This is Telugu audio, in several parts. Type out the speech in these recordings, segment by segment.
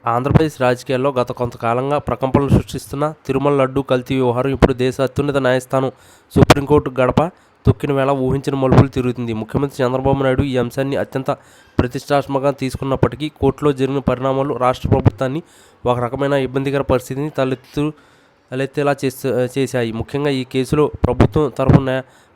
ఆంధ్రప్రదేశ్ రాజకీయాల్లో గత కొంతకాలంగా ప్రకంపనలు సృష్టిస్తున్న తిరుమల లడ్డూ కల్తీ వ్యవహారం ఇప్పుడు దేశ అత్యున్నత న్యాయస్థానం సుప్రీంకోర్టు గడప తొక్కిన వేళ ఊహించిన మలుపులు తిరుగుతుంది. ముఖ్యమంత్రి చంద్రబాబు నాయుడు ఈ అంశాన్ని అత్యంత ప్రతిష్టాత్మకంగా తీసుకున్నప్పటికీ కోర్టులో జరిగిన పరిణామాలు రాష్ట్ర ప్రభుత్వాన్ని ఒక రకమైన ఇబ్బందికర పరిస్థితిని తలెత్తేలా చేశాయి. ముఖ్యంగా ఈ కేసులో ప్రభుత్వం తరపున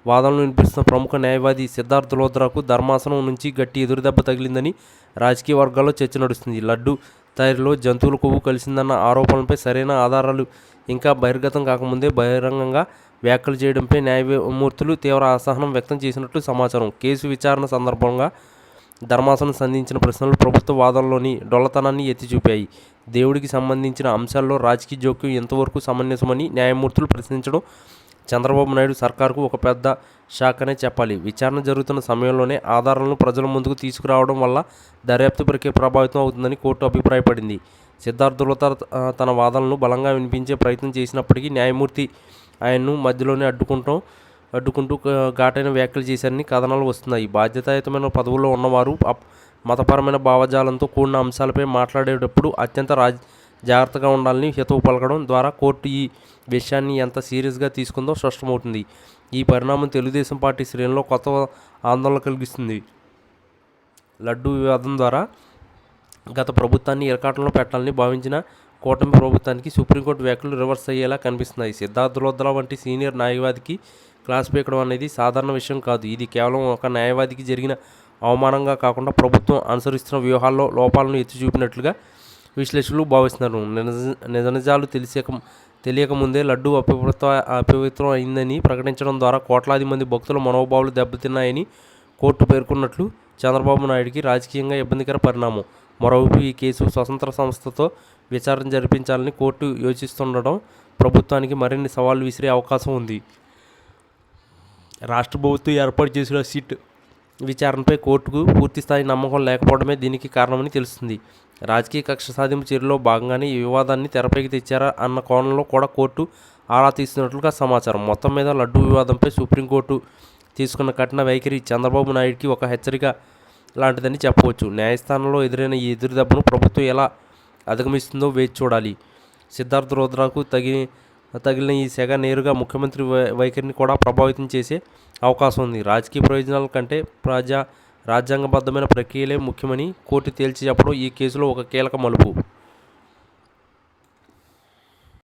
వాదనలు వినిపిస్తున్న ప్రముఖ న్యాయవాది సిద్ధార్థ లోద్రాకు ధర్మాసనం నుంచి గట్టి ఎదురుదెబ్బ తగిలిందని రాజకీయ వర్గాల్లో చర్చ నడుస్తుంది. లడ్డూ తయారీలో జంతువుల కొవ్వు కలిసిందన్న ఆరోపణలపై సరైన ఆధారాలు ఇంకా బహిర్గతం కాకముందే బహిరంగంగా వ్యాఖ్యలు చేయడంపై న్యాయమూర్తులు తీవ్ర అసహనం వ్యక్తం చేసినట్లు సమాచారం. కేసు విచారణ సందర్భంగా ధర్మాసనం సంధించిన ప్రశ్నలు ప్రభుత్వ వాదనలోని డొల్లతనాన్ని ఎత్తిచూపాయి. దేవుడికి సంబంధించిన అంశాల్లో రాజకీయ జోక్యం ఎంతవరకు సమంజసమని న్యాయమూర్తులు ప్రశ్నించడం చంద్రబాబు నాయుడు సర్కారుకు ఒక పెద్ద షాక్ అనే చెప్పాలి. విచారణ జరుగుతున్న సమయంలోనే ఆధారాలను ప్రజల ముందుకు తీసుకురావడం వల్ల దర్యాప్తు ప్రక్రియ ప్రభావితం అవుతుందని కోర్టు అభిప్రాయపడింది. సిద్ధార్థ లోత్రా తన వాదనలను బలంగా వినిపించే ప్రయత్నం చేసినప్పటికీ న్యాయమూర్తి ఆయన్ను మధ్యలోనే అడ్డుకుంటూ ఘాటైన వ్యాఖ్యలు చేశారని కథనాలు వస్తున్నాయి. బాధ్యతాయుతమైన పదవుల్లో ఉన్నవారు మతపరమైన భావజాలంతో కూడిన అంశాలపై మాట్లాడేటప్పుడు అత్యంత జాగ్రత్తగా ఉండాలని హితవు పలకడం ద్వారా కోర్టు ఈ విషయాన్ని ఎంత సీరియస్గా తీసుకుందో స్పష్టమవుతుంది. ఈ పరిణామం తెలుగుదేశం పార్టీ శ్రేణుల్లో కొత్త ఆందోళన కలిగిస్తుంది. లడ్డూ వివాదం ద్వారా గత ప్రభుత్వాన్ని ఇరకాటంలో పెట్టాలని భావించిన కూటమి ప్రభుత్వానికి సుప్రీంకోర్టు వ్యాఖ్యలు రివర్స్ అయ్యేలా కనిపిస్తున్నాయి. సిద్ధార్థ లోద్రా వంటి సీనియర్ న్యాయవాదికి క్లాస్ పీకడం అనేది సాధారణ విషయం కాదు. ఇది కేవలం ఒక న్యాయవాదికి జరిగిన అవమానంగా కాకుండా ప్రభుత్వం అనుసరిస్తున్న వ్యూహాల్లో లోపాలను ఎత్తి చూపినట్లుగా విశ్లేషకులు భావిస్తున్నారు. నిజాలు తెలియకముందే లడ్డూ అపవిత్రం అయిందని ప్రకటించడం ద్వారా కోట్లాది మంది భక్తుల మనోభావాలు దెబ్బతిన్నాయని కోర్టు పేర్కొన్నట్లు చంద్రబాబు నాయుడికి రాజకీయంగా ఇబ్బందికర పరిణామం. మరోవైపు ఈ కేసు స్వతంత్ర సంస్థతో విచారణ జరిపించాలని కోర్టు యోచిస్తుండడం ప్రభుత్వానికి మరిన్ని సవాళ్లు విసిరే అవకాశం ఉంది. రాష్ట్ర ప్రభుత్వం ఏర్పాటు చేసిన సిట్ విచారణపై కోర్టుకు పూర్తిస్థాయి నమ్మకం లేకపోవడమే దీనికి కారణమని తెలుస్తుంది. రాజకీయ కక్ష సాధింపు చర్యలో భాగంగానే ఈ వివాదాన్ని తెరపైకి తెచ్చారా అన్న కోణంలో కూడా కోర్టు ఆరా తీస్తున్నట్లుగా సమాచారం. మొత్తం మీద లడ్డూ వివాదంపై సుప్రీంకోర్టు తీసుకున్న కఠిన వైఖరి చంద్రబాబు నాయుడికి ఒక హెచ్చరిక లాంటిదని చెప్పవచ్చు. న్యాయస్థానంలో ఎదురైన ఈ ఎదురుదెబ్బను ప్రభుత్వం ఎలా అధిగమిస్తుందో వేచి చూడాలి. సిద్ధార్థ లోద్రాకు తగిలిన ఈ సెగ నేరుగా ముఖ్యమంత్రి వైఖరిని కూడా ప్రభావితం చేసే అవకాశం ఉంది. రాజకీయ ప్రయోజనాల కంటే రాజ్యాంగబద్ధమైన ప్రక్రియలే ముఖ్యమని కోర్టు తేల్చి చెప్పడం ఈ కేసులో ఒక కీలక మలుపు.